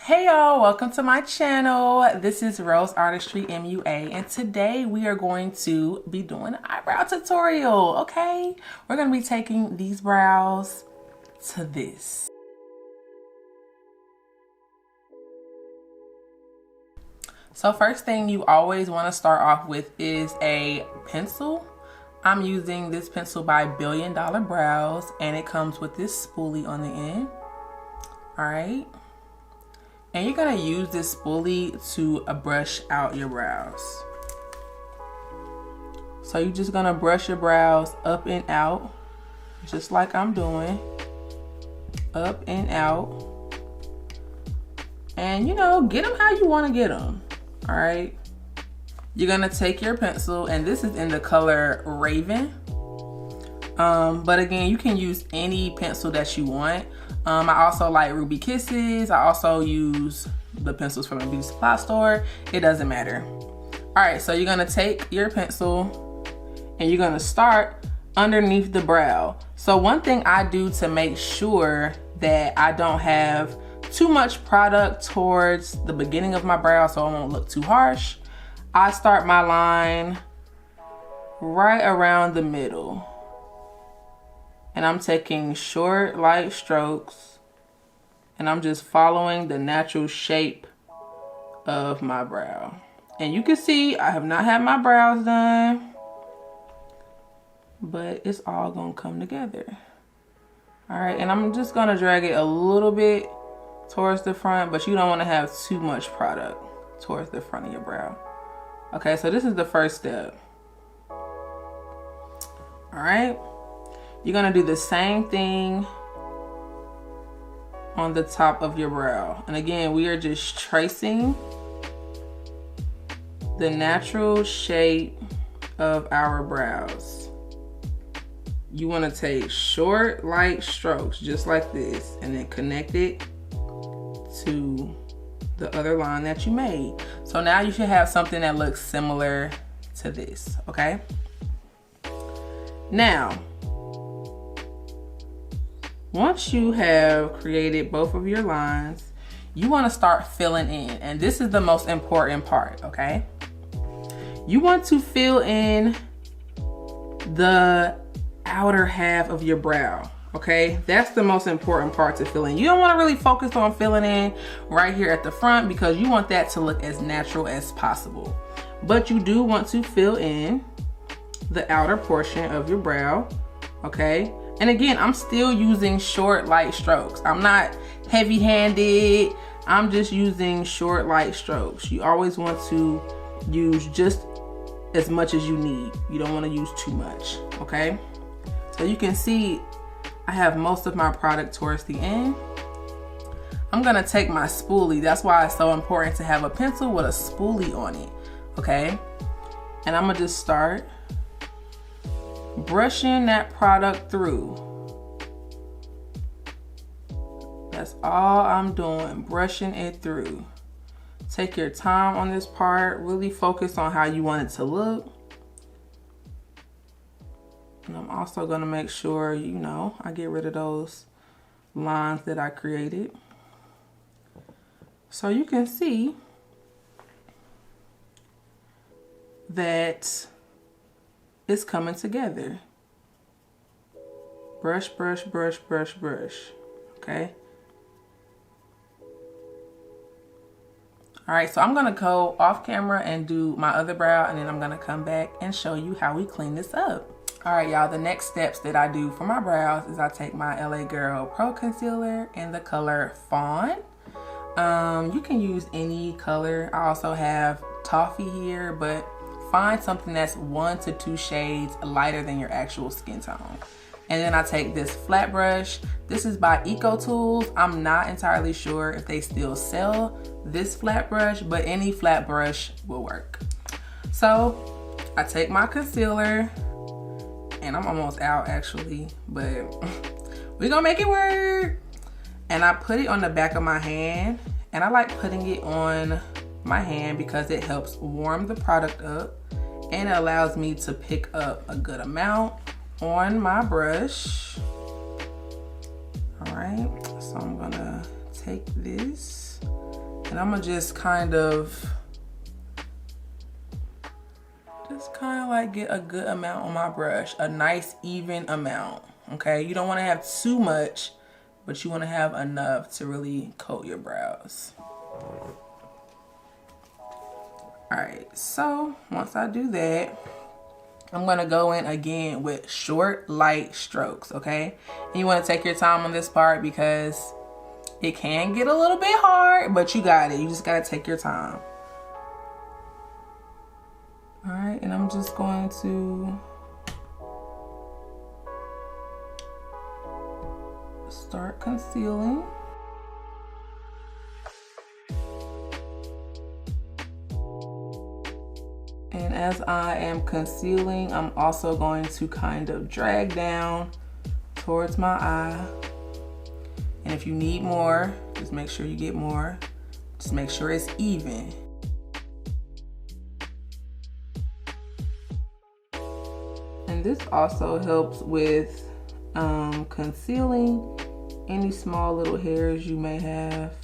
Hey y'all, welcome to my channel. This is Rose Artistry MUA, and today we are going to be doing an eyebrow tutorial, okay? We're gonna be taking these brows to this. So first thing you always wanna start off with is a pencil. I'm using this pencil by Billion Dollar Brows, and it comes with this spoolie on the end, all right? And you're gonna use this spoolie to brush out your brows. So you're just gonna brush your brows up and out, just like I'm doing. Up and out. And you know, get them how you wanna get them, all right? You're gonna take your pencil, and this is in the color Raven. But again, you can use any pencil that you want. I also like Ruby Kisses. I also use the pencils from the beauty supply store. It doesn't matter. All right, so you're gonna take your pencil and you're gonna start underneath the brow. So one thing I do to make sure that I don't have too much product towards the beginning of my brow so it won't look too harsh, I start my line right around the middle. And I'm taking short, light strokes, and I'm just following the natural shape of my brow. And you can see I have not had my brows done, but it's all gonna come together. All right, and I'm just gonna drag it a little bit towards the front, but you don't wanna have too much product towards the front of your brow. Okay, so this is the first step. All right. You're gonna do the same thing on the top of your brow. And again, we are just tracing the natural shape of our brows. You wanna take short, light strokes, just like this, and then connect it to the other line that you made. So now you should have something that looks similar to this, okay? Now, once you have created both of your lines, you want to start filling in, and this is the most important part, okay? You want to fill in the outer half of your brow, okay? That's the most important part to fill in. You don't want to really focus on filling in right here at the front because you want that to look as natural as possible. But you do want to fill in the outer portion of your brow, okay? And again, I'm still using short, light strokes. I'm not heavy-handed. I'm just using short, light strokes. You always want to use just as much as you need. You don't want to use too much, okay? So you can see I have most of my product towards the end. I'm gonna take my spoolie. That's why it's so important to have a pencil with a spoolie on it, okay? And I'm gonna just start brushing that product through. That's all I'm doing, brushing it through. Take your time on this part, really focus on how you want it to look. And I'm also gonna make sure, you know, I get rid of those lines that I created. So you can see that it's coming together. Brush, brush, brush, brush, brush, okay? All right, so I'm gonna go off camera and do my other brow, and then I'm gonna come back and show you how we clean this up. All right, y'all, the next steps that I do for my brows is I take my LA Girl Pro Concealer in the color Fawn. You can use any color. I also have Toffee here, but find something that's 1 to 2 shades lighter than your actual skin tone. And then I take this flat brush. This is by Eco Tools. I'm not entirely sure if they still sell this flat brush, but any flat brush will work. So I take my concealer, and I'm almost out actually, but we're gonna make it work. And I put it on the back of my hand, and I like putting it on my hand because it helps warm the product up and it allows me to pick up a good amount on my brush. All right, so I'm gonna take this And I'm gonna just kind of like get a good amount on my brush, a nice even amount, okay? You don't wanna have too much, but you wanna have enough to really coat your brows. All right, so once I do that, I'm gonna go in again with short, light strokes, okay? And you wanna take your time on this part because it can get a little bit hard, but you got it. You just gotta take your time. All right, and I'm just going to start concealing. And as I am concealing, I'm also going to kind of drag down towards my eye. And if you need more, just make sure you get more. Just make sure it's even. And this also helps with concealing any small little hairs you may have.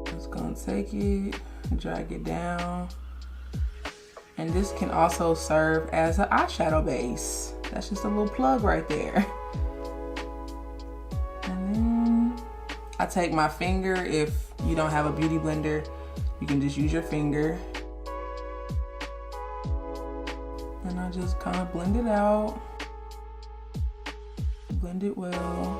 Just gonna take it, drag it down. And this can also serve as an eyeshadow base. That's just a little plug right there. And then I take my finger. If you don't have a beauty blender, you can just use your finger. And I just kind of blend it out. Blend it well.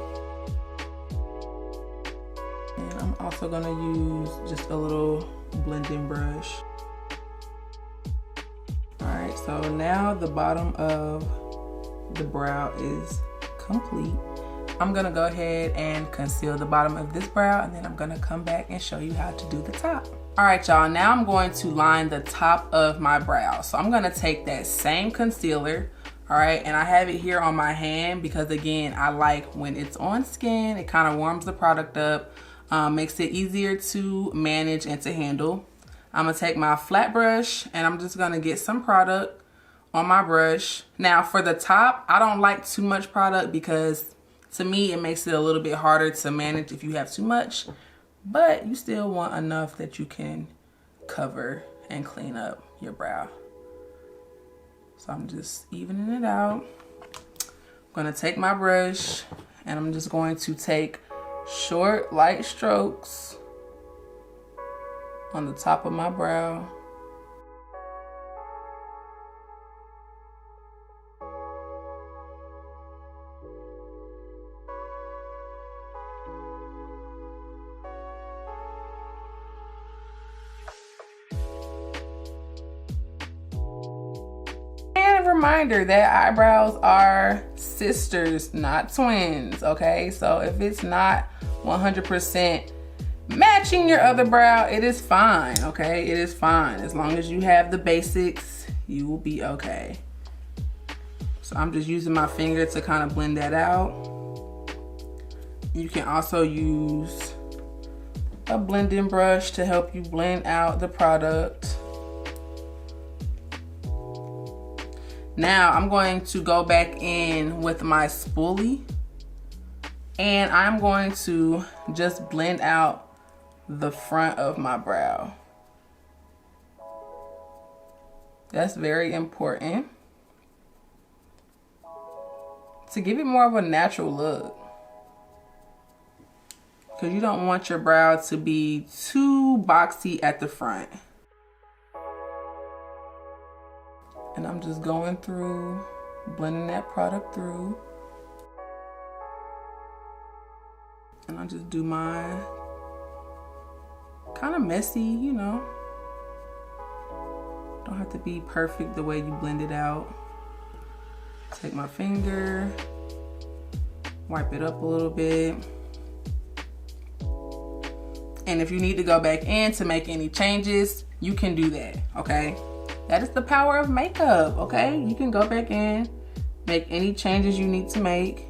And I'm also gonna use just a little blending brush. All right, so now the bottom of the brow is complete. I'm gonna go ahead and conceal the bottom of this brow, and then I'm gonna come back and show you how to do the top. All right, y'all, now I'm going to line the top of my brow. So I'm gonna take that same concealer, all right, and I have it here on my hand because, again, I like when it's on skin, it kind of warms the product up, makes it easier to manage and to handle. I'm gonna take my flat brush and I'm just gonna get some product on my brush. Now for the top, I don't like too much product because to me, it makes it a little bit harder to manage if you have too much, but you still want enough that you can cover and clean up your brow. So I'm just evening it out. I'm gonna take my brush and I'm just going to take short, light strokes on the top of my brow. And a reminder that eyebrows are sisters, not twins, okay? So if it's not 100% matching your other brow, it is fine, okay? It is fine. As long as you have the basics, you will be okay. So I'm just using my finger to kind of blend that out. You can also use a blending brush to help you blend out the product. Now I'm going to go back in with my spoolie and I'm going to just blend out the front of my brow. That's very important to give it more of a natural look, because you don't want your brow to be too boxy at the front. And I'm just going through, blending that product through. And I just do my kind of messy, you know. Don't have to be perfect the way you blend it out. Take my finger, wipe it up a little bit. And if you need to go back in to make any changes, you can do that, okay? That is the power of makeup, okay? You can go back in, make any changes you need to make.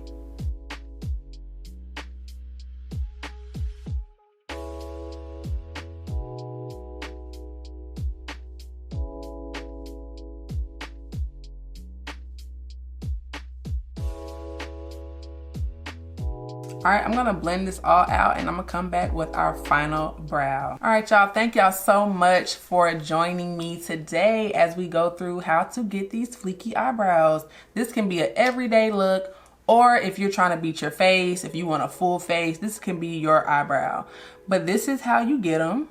All right, I'm gonna blend this all out and I'm gonna come back with our final brow. All right, y'all, thank y'all so much for joining me today as we go through how to get these fleeky eyebrows. This can be an everyday look, or if you're trying to beat your face, if you want a full face, this can be your eyebrow. But this is how you get them.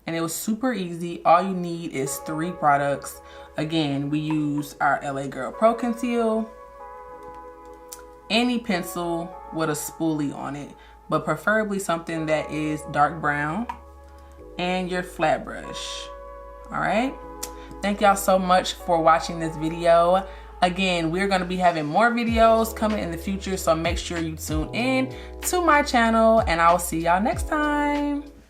And it was super easy. All you need is 3 products. Again, we use our LA Girl Pro Conceal, any pencil with a spoolie on it, but preferably something that is dark brown, and your flat brush. All right, thank y'all so much for watching this video. Again, we're going to be having more videos coming in the future, so make sure you tune in to my channel, and I will see y'all next time.